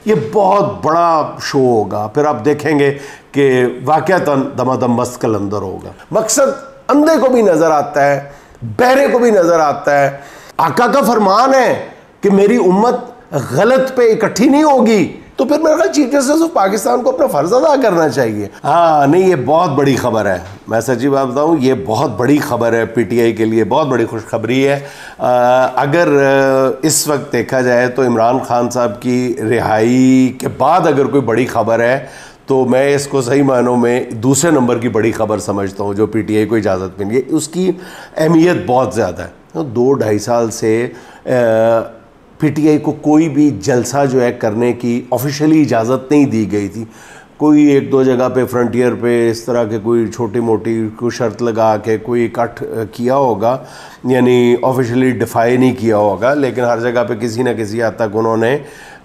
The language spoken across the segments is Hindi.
ये बहुत बड़ा शो होगा। फिर आप देखेंगे कि वाक़यातन दमादम मस्त कलंदर होगा। मकसद अंधे को भी नज़र आता है, बहरे को भी नज़र आता है। आका का फरमान है कि मेरी उम्मत गलत पे इकट्ठी नहीं होगी, तो फिर मेरा चीफ जस्टिस ऑफ पाकिस्तान को अपना फ़र्ज अदा करना चाहिए। हाँ नहीं, ये बहुत बड़ी खबर है, मैं सच्ची बात बताऊँ, ये बहुत बड़ी खबर है पीटीआई के लिए, बहुत बड़ी खुशखबरी है। अगर इस वक्त देखा जाए तो इमरान खान साहब की रिहाई के बाद अगर कोई बड़ी खबर है तो मैं इसको सही मानों में दूसरे नंबर की बड़ी खबर समझता हूँ जो पीटीआई को इजाज़त मिली है। उसकी अहमियत बहुत ज़्यादा है। तो 2-2.5 साल से पीटीआई को कोई भी जलसा जो है करने की ऑफिशियली इजाज़त नहीं दी गई थी। कोई 1-2 जगह पे फ्रंटियर पे इस तरह के कोई छोटी मोटी कोई शर्त लगा के कोई कट किया होगा, यानी ऑफिशियली डिफाई नहीं किया होगा, लेकिन हर जगह पे किसी न किसी हद तक उन्होंने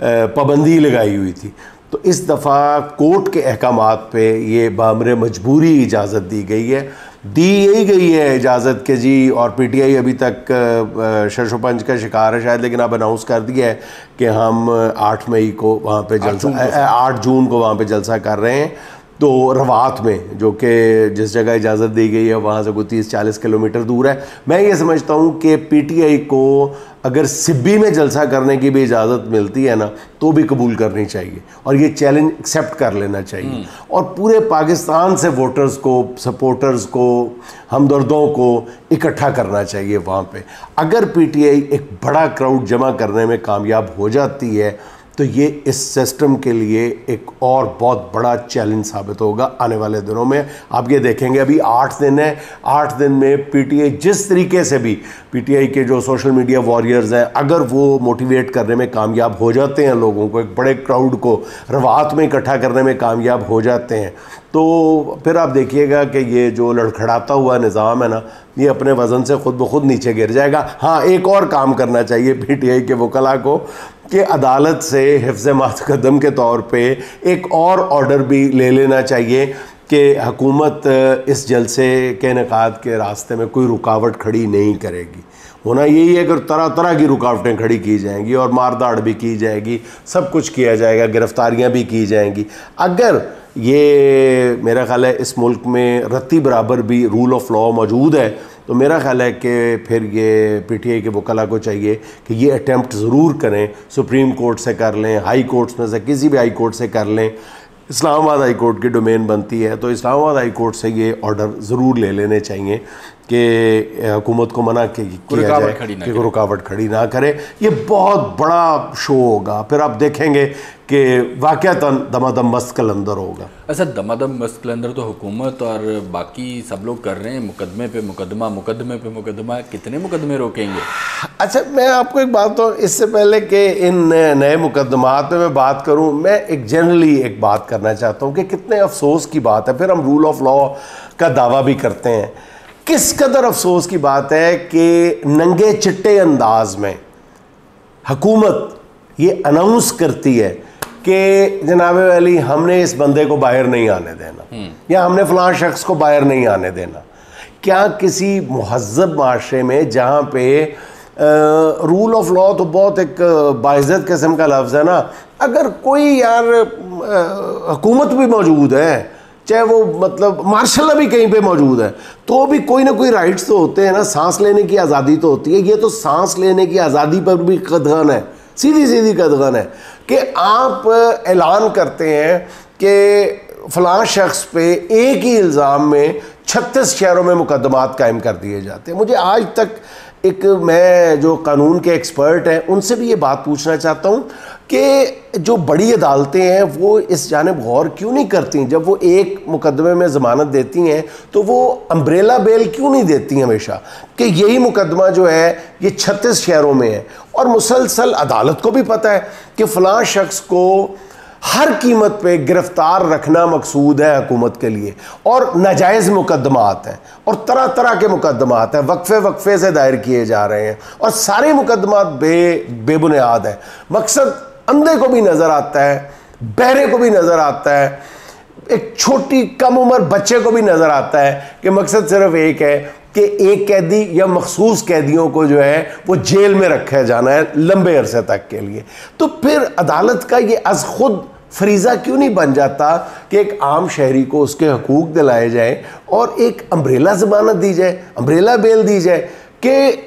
पाबंदी लगाई हुई थी। तो इस दफ़ा कोर्ट के अहकामात पे ये बामरे मजबूरी इजाज़त दी गई है, दी यही गई है इजाज़त के जी। और पीटीआई अभी तक शशोपंच का शिकार है शायद, लेकिन अब अनाउंस कर दिया है कि हम 8 मई को वहाँ पे जलसा, 8 जून को वहाँ पे जलसा कर रहे हैं। तो रवात में, जो कि जिस जगह इजाज़त दी गई है वहाँ से कोई 30-40 किलोमीटर दूर है। मैं ये समझता हूँ कि पीटीआई को अगर सिब्बी में जलसा करने की भी इजाज़त मिलती है ना, तो भी कबूल करनी चाहिए और ये चैलेंज एक्सेप्ट कर लेना चाहिए। और पूरे पाकिस्तान से वोटर्स को, सपोर्टर्स को, हमदर्दों को इकट्ठा करना चाहिए वहाँ पे। अगर पीटीआई एक बड़ा क्राउड जमा करने में कामयाब हो जाती है तो ये इस सिस्टम के लिए एक और बहुत बड़ा चैलेंज साबित होगा आने वाले दिनों में। आप ये देखेंगे अभी 8 दिन है, 8 दिन में पीटीआई जिस तरीके से भी, पीटीआई के जो सोशल मीडिया वॉरियर्स हैं, अगर वो मोटिवेट करने में कामयाब हो जाते हैं, लोगों को, एक बड़े क्राउड को रवात में इकट्ठा करने में कामयाब हो जाते हैं, तो फिर आप देखिएगा कि ये जो लड़खड़ाता हुआ निज़ाम है ना, ये अपने वज़न से खुद ब खुद नीचे गिर जाएगा। हाँ, एक और काम करना चाहिए पीटीआई के वकला को कि अदालत से हिफ्ज़ मुक़द्दम के तौर पे एक और ऑर्डर भी ले लेना चाहिए कि हुकूमत इस जलसे के इनेकाद के रास्ते में कोई रुकावट खड़ी नहीं करेगी। होना यही है कि तरह तरह की रुकावटें खड़ी की जाएंगी और मारदाड़ भी की जाएगी, सब कुछ किया जाएगा, गिरफ्तारियां भी की जाएंगी। अगर ये, मेरा ख्याल है, इस मुल्क में रत्ती बराबर भी रूल ऑफ लॉ मौजूद है, तो मेरा ख्याल है कि फिर ये पीटीआई के वकला को चाहिए कि ये अटैम्प्ट ज़रूर करें, सुप्रीम कोर्ट से कर लें, हाई कोर्ट्स में से किसी भी हाई कोर्ट से कर लें। इस्लामाबाद हाई कोर्ट की डोमेन बनती है, तो इस्लामाबाद हाई कोर्ट से ये ऑर्डर ज़रूर ले लेने चाहिए कि हुकूमत को मना किया जाए कि रुकावट खड़ी ना करे। ये बहुत बड़ा शो होगा। फिर आप देखेंगे कि वाक़यातन दमादम मस्त कलंदर होगा। अच्छा, दमादम मस्त कलंदर तो हुकूमत और बाकी सब लोग कर रहे हैं, मुकदमे पे मुकदमा, मुकदमे पे मुकदमा, कितने मुकदमे रोकेंगे? अच्छा, मैं आपको एक बात तो, इससे पहले कि इन नए मुकदमात में मैं बात करूं, मैं एक जनरली एक बात करना चाहता हूं कि कितने अफसोस की बात है, फिर हम रूल ऑफ लॉ का दावा भी करते हैं, किस कदर अफसोस की बात है कि नंगे चिट्टे अंदाज में हुकूमत ये अनाउंस करती है कि जनाब अली हमने इस बंदे को बाहर नहीं आने देना या हमने फलां शख्स को बाहर नहीं आने देना। क्या किसी मुहज़्ज़ब माशरे में जहाँ पे रूल ऑफ लॉ तो बहुत एक बाइज़्ज़त किस्म का लफ्ज़ है ना, अगर कोई यार हुकूमत भी मौजूद है, चाहे वो मतलब मार्शल भी कहीं पे मौजूद है, तो भी कोई ना कोई राइट्स तो होते हैं ना, सांस लेने की आज़ादी तो होती है। ये तो सांस लेने की आज़ादी पर भी कदगन है, सीधी सीधी कदगन है कि आप ऐलान करते हैं कि फ़लाँ शख्स पे एक ही इल्ज़ाम में 36 शहरों में मुकदमात कायम कर दिए जाते हैं। मुझे आज तक एक, मैं जो कानून के एक्सपर्ट हैं उनसे भी ये बात पूछना चाहता हूँ कि जो बड़ी अदालतें हैं वो इस जानिब गौर क्यों नहीं करती? जब वो एक मुकदमे में ज़मानत देती हैं तो वो अम्ब्रेला बेल क्यों नहीं देती हमेशा कि यही मुकदमा जो है ये 36 शहरों में है, और मुसलसल अदालत को भी पता है कि फ़लाँ शख्स को हर कीमत पे गिरफ्तार रखना मकसूद है हुकूमत के लिए, और नाजायज़ मुकदमात हैं और तरह तरह के मुकदमात हैं, वक्फे वक्फे से दायर किए जा रहे हैं और सारे मुकदमात बेबुनियाद हैं। मकसद अंधे को भी नज़र आता है, बहरे को भी नज़र आता है, एक छोटी कम उम्र बच्चे को भी नज़र आता है कि मकसद सिर्फ एक है कि एक कैदी या मखसूस कैदियों को जो है वो जेल में रखा जाना है लंबे अरसे तक के लिए, तो फिर अदालत का ये अज खुद फरीज़ा क्यों नहीं बन जाता कि एक आम शहरी को उसके हकूक़ दिलाए जाए और एक अम्ब्रेला ज़मानत दी जाए, अम्ब्रेला बेल दी जाए कि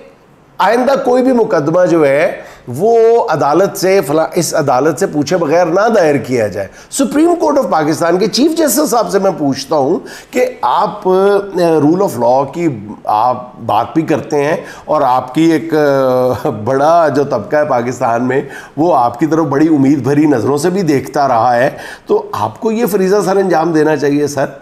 आइंदा कोई भी मुकदमा जो है वो अदालत से इस अदालत से पूछे बगैर ना दायर किया जाए। सुप्रीम कोर्ट ऑफ पाकिस्तान के चीफ जस्टिस साहब से मैं पूछता हूँ कि आप रूल ऑफ लॉ की आप बात भी करते हैं और आपकी एक बड़ा जो तबका है पाकिस्तान में वो आपकी तरफ बड़ी उम्मीद भरी नज़रों से भी देखता रहा है, तो आपको ये फरीज़ा सर अंजाम देना चाहिए सर।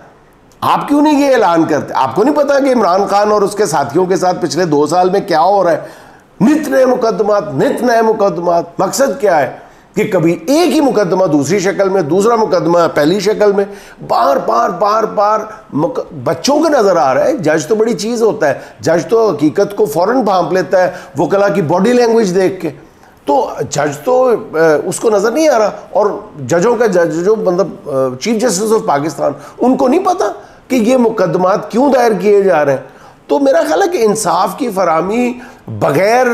आप क्यों नहीं ये ऐलान करते? आपको नहीं पता कि इमरान खान और उसके साथियों के साथ पिछले 2 साल में क्या हो रहा है? नित नए मुकदमात। मकसद क्या है कि कभी एक ही मुकदमा दूसरी शक्ल में, दूसरा मुकदमा पहली शक्ल में, बार बार बच्चों को नजर आ रहा है। जज तो बड़ी चीज होता है, जज तो हकीकत को फौरन भांप लेता है वकला की बॉडी लैंग्वेज देख के, तो जज तो उसको नजर नहीं आ रहा। और जजों का जज जो मतलब चीफ जस्टिस ऑफ पाकिस्तान, उनको नहीं पता कि ये मुकदमात क्यों दायर किए जा रहे हैं। तो मेरा ख्याल है कि इंसाफ की फरामी बगैर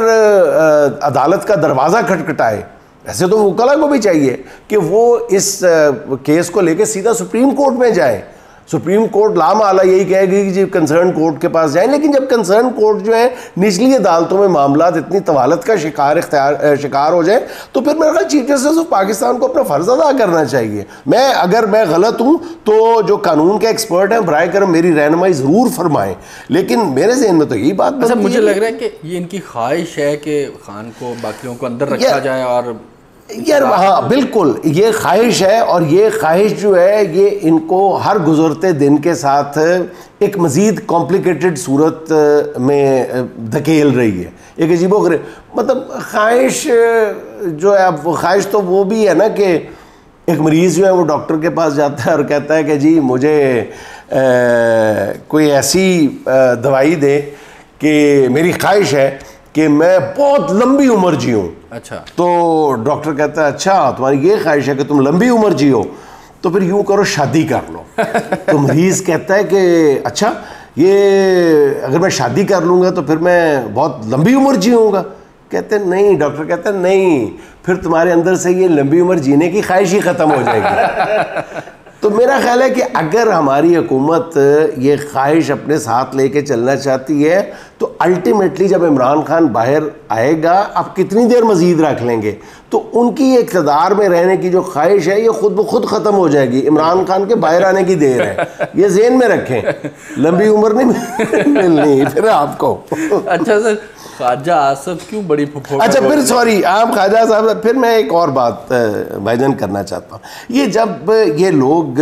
अदालत का दरवाज़ा खटखटाए, ऐसे तो वकला को भी चाहिए कि वो इस केस को लेके सीधा सुप्रीम कोर्ट में जाए। सुप्रीम कोर्ट लामाला यही कहेगी कि जी कंसर्न कोर्ट के पास जाएं, लेकिन जब कंसर्न कोर्ट जो है निचली अदालतों में मामला इतनी तवालत का शिकार हो जाए, तो फिर मेरा ख्याल चीफ जस्टिस ऑफ पाकिस्तान को अपना फ़र्ज़ अदा करना चाहिए। अगर मैं गलत हूँ तो जो कानून के एक्सपर्ट हैं बराए करम मेरी रहनुमाई ज़रूर फरमाएं, लेकिन मेरे जहन में तो यही बात अच्छा मुझे लग रहा है कि ये इनकी ख्वाहिश है कि खान को बाकियों को अंदर रखा जाए। और यार हाँ बिल्कुल, ये ख्वाहिश है और ये ख्वाहिश जो है ये इनको हर गुजरते दिन के साथ एक मज़ीद कॉम्प्लिकेटेड सूरत में धकेल रही है। एक अजीबोगरीब मतलब ख्वाहिश जो है, अब ख्वाहिश तो वो भी है ना कि एक मरीज़ जो है वो डॉक्टर के पास जाता है और कहता है कि जी मुझे कोई ऐसी दवाई दे कि मेरी ख्वाहिश है कि मैं बहुत लंबी उम्र जीऊँ। अच्छा, तो डॉक्टर कहता है अच्छा तुम्हारी ये ख्वाहिश है कि तुम लंबी उम्र जियो, तो फिर यूँ करो शादी कर लो। तो मरीज़ कहता है कि अच्छा ये अगर मैं शादी कर लूँगा तो फिर मैं बहुत लंबी उम्र जीऊँगा। कहते हैं नहीं, डॉक्टर कहता है नहीं, फिर तुम्हारे अंदर से ये लंबी उम्र जीने की ख्वाहिश ही ख़त्म हो जाएगी। तो मेरा ख्याल है कि अगर हमारी हुकूमत ये ख्वाहिश अपने साथ लेके चलना चाहती है तो अल्टीमेटली जब इमरान खान बाहर आएगा, आप कितनी देर मज़ीद रख लेंगे, तो उनकी इक़्तिदार में रहने की जो ख्वाहिश है ये खुद ब खुद ख़त्म हो जाएगी। इमरान खान के बाहर आने की देर है, ये ज़हन में रखें, लंबी उम्र नहीं मिलनी फिर आपको। अच्छा सर, ख्वाजा आसफ क्यों बड़ी फुफो? अच्छा फिर सॉरी, आप ख्वाजा साहब, फिर मैं एक और बात भाईजान करना चाहता हूँ। ये जब ये लोग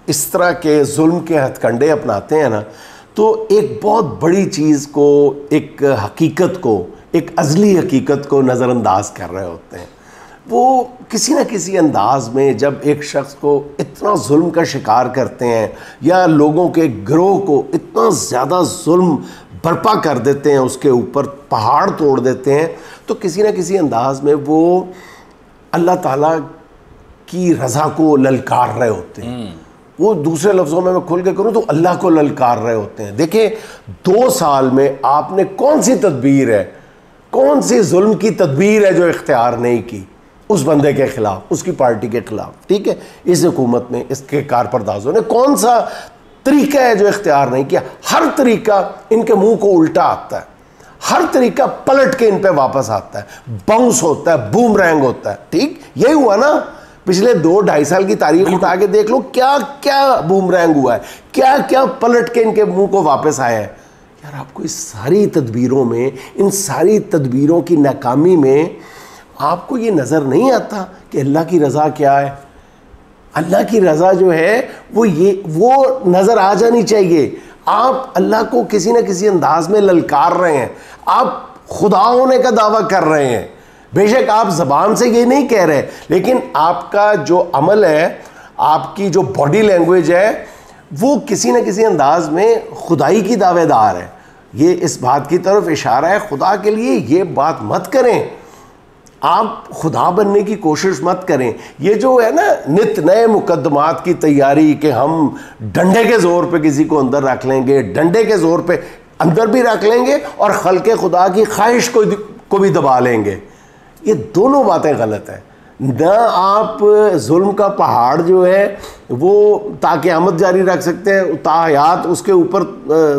इस तरह के जुल्म के हथकंडे अपनाते हैं ना, तो एक बहुत बड़ी चीज़ को, एक हकीकत को, एक अज़ली हकीकत को नज़रअंदाज कर रहे होते हैं। वो किसी न किसी अंदाज में जब एक शख्स को इतना जुल्म का शिकार करते हैं या लोगों के गिरोह को इतना ज़्यादा जुल्म बर्पा कर देते हैं, उसके ऊपर पहाड़ तोड़ देते हैं, तो किसी न किसी अंदाज में वो अल्लाह ताला की रज़ा को ललकार रहे होते हैं। वो दूसरे लफ्ज़ों में मैं खुल के करूँ तो अल्लाह को ललकार रहे होते हैं। देखिए 2 साल में आपने कौन सी तदबीर है, कौन सी जुल्म की तदबीर है जो इख्तियार नहीं की उस बंदे के ख़िलाफ़, उसकी पार्टी के ख़िलाफ़, ठीक है। इस हुकूमत ने, इसके कारपरदाजों ने कौन सा तरीका है जो इख्तियार नहीं किया। हर तरीका इनके मुंह को उल्टा आता है, हर तरीका पलट के इन पे वापस आता है, बाउंस होता है, बूमरैंग होता है। ठीक यही हुआ ना, पिछले 2-2.5 साल की तारीख उठा के देख लो, क्या क्या बूमरैंग हुआ है, क्या क्या पलट के इनके मुंह को वापस आया है। यार आपको इस सारी तदबीरों में, इन सारी तदबीरों की नाकामी में आपको ये नज़र नहीं आता कि अल्लाह की रज़ा क्या है। अल्लाह की रज़ा जो है वो नज़र आ जानी चाहिए। आप अल्लाह को किसी न किसी अंदाज में ललकार रहे हैं, आप खुदा होने का दावा कर रहे हैं। बेशक आप ज़बान से ये नहीं कह रहे, लेकिन आपका जो अमल है, आपकी जो बॉडी लैंग्वेज है, वो किसी न किसी अंदाज में खुदाई की दावेदार है। ये इस बात की तरफ इशारा है, खुदा के लिए ये बात मत करें। आप खुदा बनने की कोशिश मत करें। ये जो है ना नित नए मुकदमात की तैयारी कि हम डंडे के ज़ोर पे किसी को अंदर रख लेंगे, डंडे के ज़ोर पे अंदर भी रख लेंगे और खल्के खुदा की ख्वाहिश को भी दबा लेंगे, ये दोनों बातें गलत हैं। ना आप जुल्म का पहाड़ जो है वो ताक़यामत जारी रख सकते हैं, ताहयात उसके ऊपर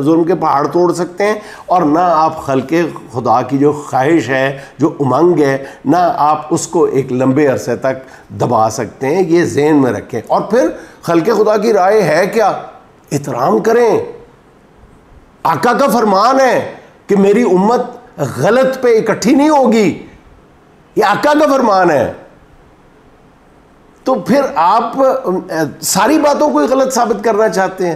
जुल्म के पहाड़ तोड़ सकते हैं, और ना आप खल्के खुदा की जो ख्वाहिश है, जो उमंग है, ना आप उसको एक लंबे अरसे तक दबा सकते हैं। ये ज़हन में रखें। और फिर खल्के खुदा की राय है क्या? एहतराम करें। आका का फरमान है कि मेरी उम्मत गलत पे इकट्ठी नहीं होगी, ये आका का फरमान है। तो फिर आप सारी बातों को गलत साबित करना चाहते हैं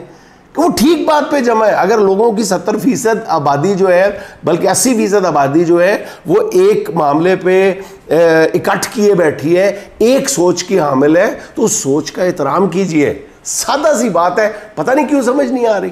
कि वो ठीक बात पे जमा है। अगर लोगों की 70% आबादी जो है, बल्कि 80% आबादी जो है, वो एक मामले पे इकट्ठ किए बैठी है, एक सोच की हामिल है, तो उस सोच का एहतराम कीजिए। सादा सी बात है, पता नहीं क्यों समझ नहीं आ रही।